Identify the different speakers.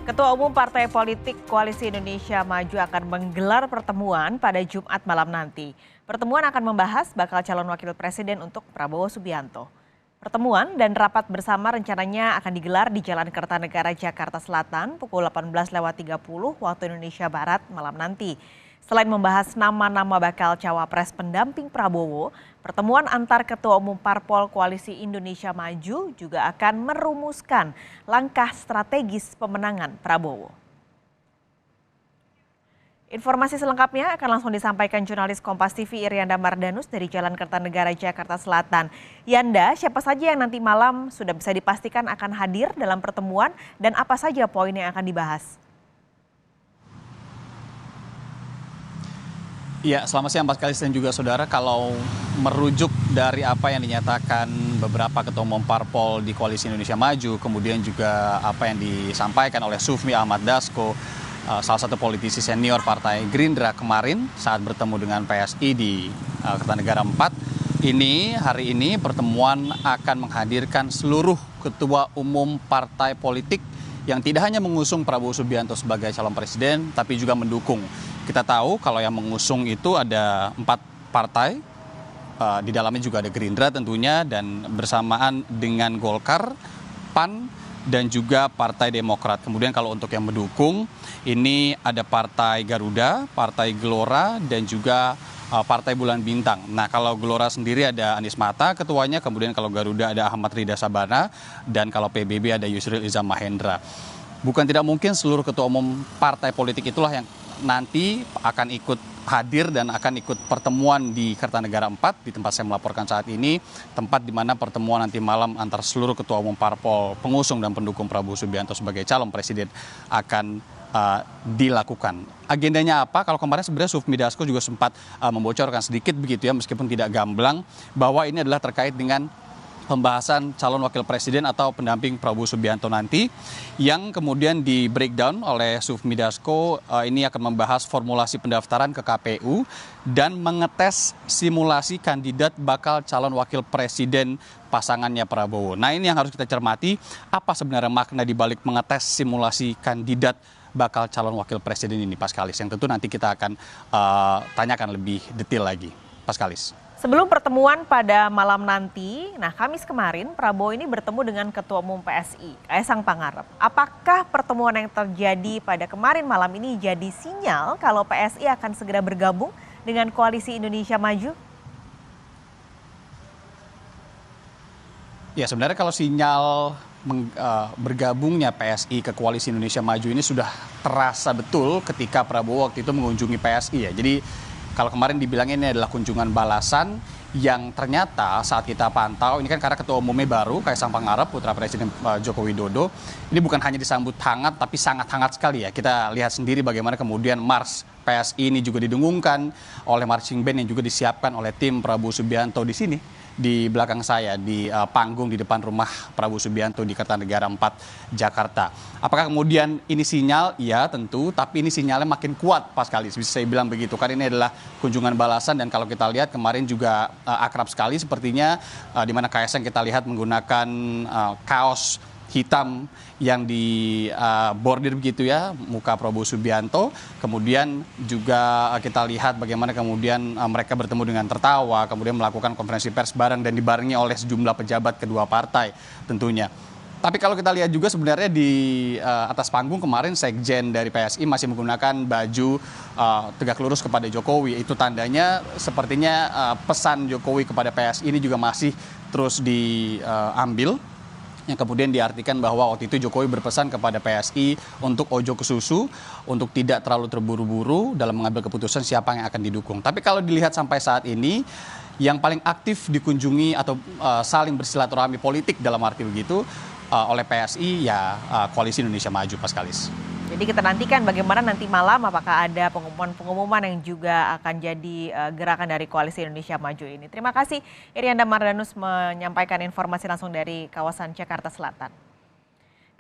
Speaker 1: Ketua Umum Partai Politik Koalisi Indonesia Maju akan menggelar pertemuan pada Jumat malam nanti. Pertemuan akan membahas bakal calon wakil presiden untuk Prabowo Subianto. Pertemuan dan rapat bersama rencananya akan digelar di Jalan Kertanegara, Jakarta Selatan pukul 18.30 waktu Indonesia Barat malam nanti. Selain membahas nama-nama bakal cawapres pendamping Prabowo, pertemuan antar Ketua Umum Parpol Koalisi Indonesia Maju juga akan merumuskan langkah strategis pemenangan Prabowo. Informasi selengkapnya akan langsung disampaikan jurnalis Kompas TV Irianda Mardanus dari Jalan Kertanegara, Jakarta Selatan. Yanda, siapa saja yang nanti malam sudah bisa dipastikan akan hadir dalam pertemuan dan apa saja poin yang akan dibahas?
Speaker 2: Ya, selamat siang Pak Kalis dan juga saudara. Kalau merujuk dari apa yang dinyatakan beberapa ketua umum parpol di Koalisi Indonesia Maju, kemudian juga apa yang disampaikan oleh Sufmi Ahmad Dasko, salah satu politisi senior Partai Gerindra kemarin saat bertemu dengan PSI di Kertanegara 4, hari ini pertemuan akan menghadirkan seluruh ketua umum partai politik yang tidak hanya mengusung Prabowo Subianto sebagai calon presiden, tapi juga mendukung. Kita tahu kalau yang mengusung itu ada 4 partai, di dalamnya juga ada Gerindra tentunya, dan bersamaan dengan Golkar, PAN, dan juga Partai Demokrat. Kemudian kalau untuk yang mendukung, ini ada Partai Garuda, Partai Gelora, dan juga Partai Bulan Bintang. Nah, kalau Gelora sendiri ada Anies Mata ketuanya, kemudian kalau Garuda ada Ahmad Rida Sabana, dan kalau PBB ada Yusril Iza Mahendra. Bukan tidak mungkin seluruh ketua umum partai politik itulah yang nanti akan ikut hadir dan akan ikut pertemuan di Kertanegara 4 di tempat saya melaporkan saat ini, tempat di mana pertemuan nanti malam antar seluruh ketua umum parpol pengusung dan pendukung Prabowo Subianto sebagai calon presiden akan dilakukan. Agendanya apa? Kalau kemarin sebenarnya Sufmi Dasko juga sempat membocorkan sedikit begitu ya, meskipun tidak gamblang, bahwa ini adalah terkait dengan pembahasan calon wakil presiden atau pendamping Prabowo Subianto nanti, yang kemudian di breakdown oleh Sufmi Dasko. Ini akan membahas formulasi pendaftaran ke KPU dan mengetes simulasi kandidat bakal calon wakil presiden pasangannya Prabowo. Nah, ini yang harus kita cermati, apa sebenarnya makna di balik mengetes simulasi kandidat bakal calon wakil presiden ini, Pak Kalis, yang tentu nanti kita akan tanyakan lebih detail lagi, Pak Kalis.
Speaker 1: Sebelum pertemuan pada malam nanti, Kamis kemarin Prabowo ini bertemu dengan Ketua Umum PSI, Kaisang Pangarep. Apakah pertemuan yang terjadi pada kemarin malam ini jadi sinyal kalau PSI akan segera bergabung dengan Koalisi Indonesia Maju?
Speaker 2: Ya, sebenarnya kalau sinyal bergabungnya PSI ke Koalisi Indonesia Maju ini sudah terasa betul ketika Prabowo waktu itu mengunjungi PSI ya. Jadi kalau kemarin dibilang ini adalah kunjungan balasan, yang ternyata saat kita pantau, ini kan karena ketua umumnya baru, Kaisang Pangarep, putra Presiden Joko Widodo, ini bukan hanya disambut hangat, tapi sangat hangat sekali ya. Kita lihat sendiri bagaimana kemudian Mars PSI ini juga didengungkan oleh marching band yang juga disiapkan oleh tim Prabowo Subianto di sini, di belakang saya, di panggung di depan rumah Prabowo Subianto di Kertanegara 4, Jakarta. Apakah kemudian ini sinyal? Ya tentu, tapi ini sinyalnya makin kuat Pak Kalis, bisa saya bilang begitu. Karena ini adalah kunjungan balasan dan kalau kita lihat kemarin juga akrab sekali sepertinya, di mana Kaisang kita lihat menggunakan kaos hitam yang di bordir begitu ya, muka Prabowo Subianto. Kemudian juga kita lihat bagaimana kemudian mereka bertemu dengan tertawa, kemudian melakukan konferensi pers bareng dan dibarengi oleh sejumlah pejabat kedua partai tentunya. Tapi kalau kita lihat juga sebenarnya di atas panggung kemarin Sekjen dari PSI masih menggunakan baju tegak lurus kepada Jokowi. Itu tandanya sepertinya pesan Jokowi kepada PSI ini juga masih terus diambil, yang kemudian diartikan bahwa waktu itu Jokowi berpesan kepada PSI untuk ojo ke susu, untuk tidak terlalu terburu-buru dalam mengambil keputusan siapa yang akan didukung. Tapi kalau dilihat sampai saat ini, yang paling aktif dikunjungi atau saling bersilaturahmi politik dalam arti begitu oleh PSI ya Koalisi Indonesia Maju, Pak Kalis.
Speaker 1: Jadi kita nantikan bagaimana nanti malam apakah ada pengumuman-pengumuman yang juga akan jadi gerakan dari Koalisi Indonesia Maju ini. Terima kasih Irianda Mardanus menyampaikan informasi langsung dari kawasan Jakarta Selatan.